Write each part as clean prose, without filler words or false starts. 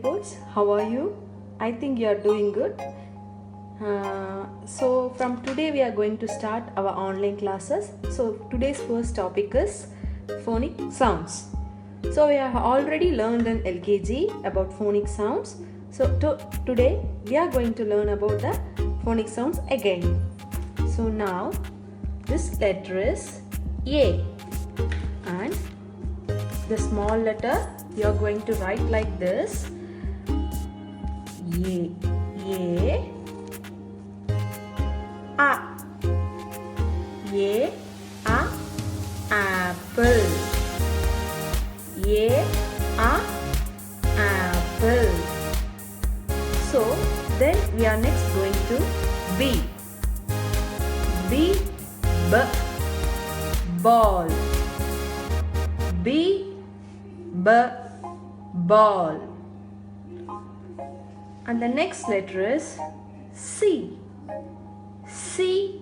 Udumalpet, how are you? I think you are doing good. So from today we are going to start our online classes. So today's first topic is phonic sounds. So we have already learned in LKG about phonic sounds. So today we are going to learn about the phonic sounds again. So now this letter is A, and the small letter you are going to write like this: A, A, apple. A, apple. So then we are next going to B. B, ball. B, ball. And the next letter is C. C,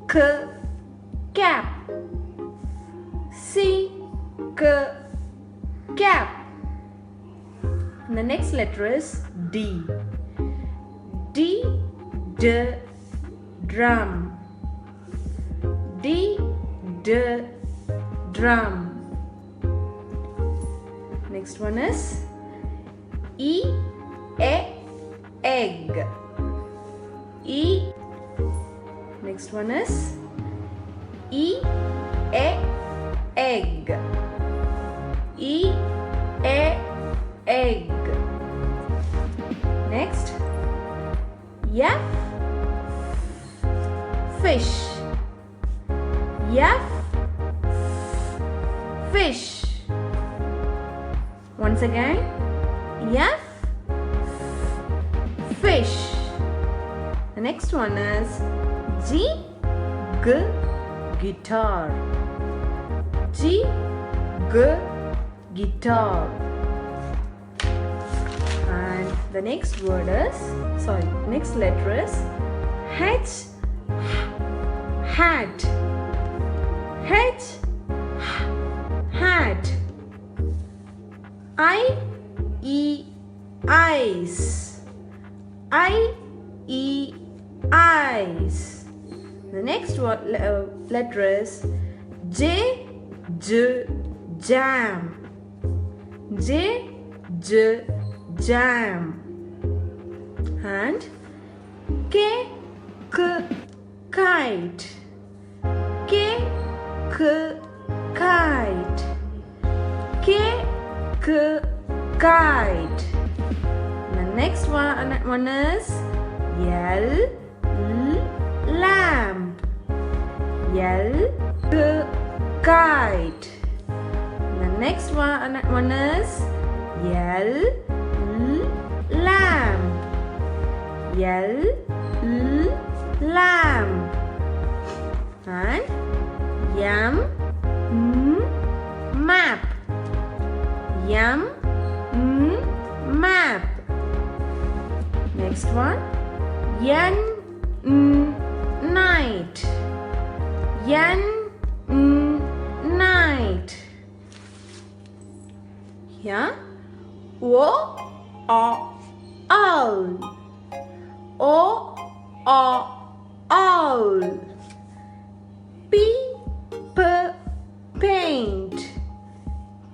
cap. C, cap. And the next letter is D. D, drum. D, drum. Next one is E, egg. E. Next one is E, egg. E, egg. Next, F, fish. F, fish. Once again, F, fish. The next one is G, guitar. G, guitar. And the next word is, next letter is H, hat. H, hat. I, eyes. I, eyes. The next letter is J, jam. J, jam. And K, kite. K, kite. K, kite. The next one is L, lamp. L, kite. The next one is L, lamp. L, lamp. And M, map. M, map. Next one, N, night. N, night. Here, O, owl. O, owl. P, paint.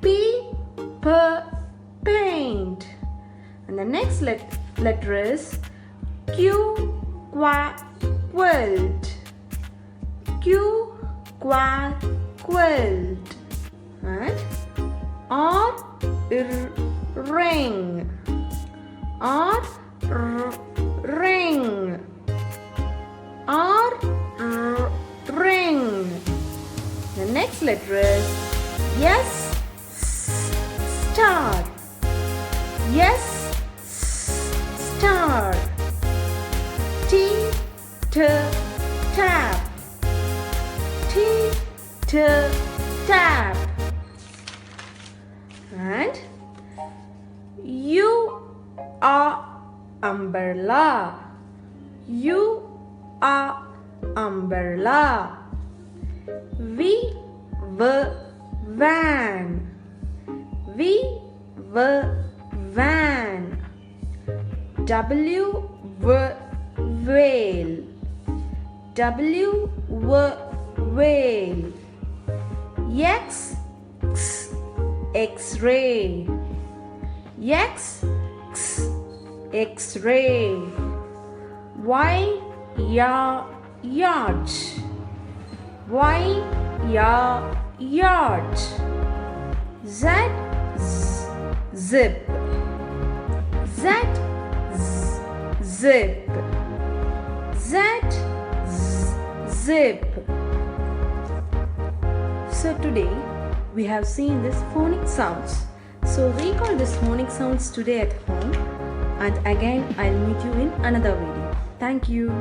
P, paint. And the next letter is Q, quilt. Q, quilt. And R, ring. R, ring. R, ring. The next letter is S, star. Yes, star. T, tap. T, tap. And U, umbrella. U, umbrella. V, van. V, van. W whale. W whale. X X-ray. X-ray. Y yacht. Yacht. Z zip. Zip. Zip. So today we have seen these phonic sounds. So recall these phonic sounds today at home, and again I'll meet you in another video. Thank you.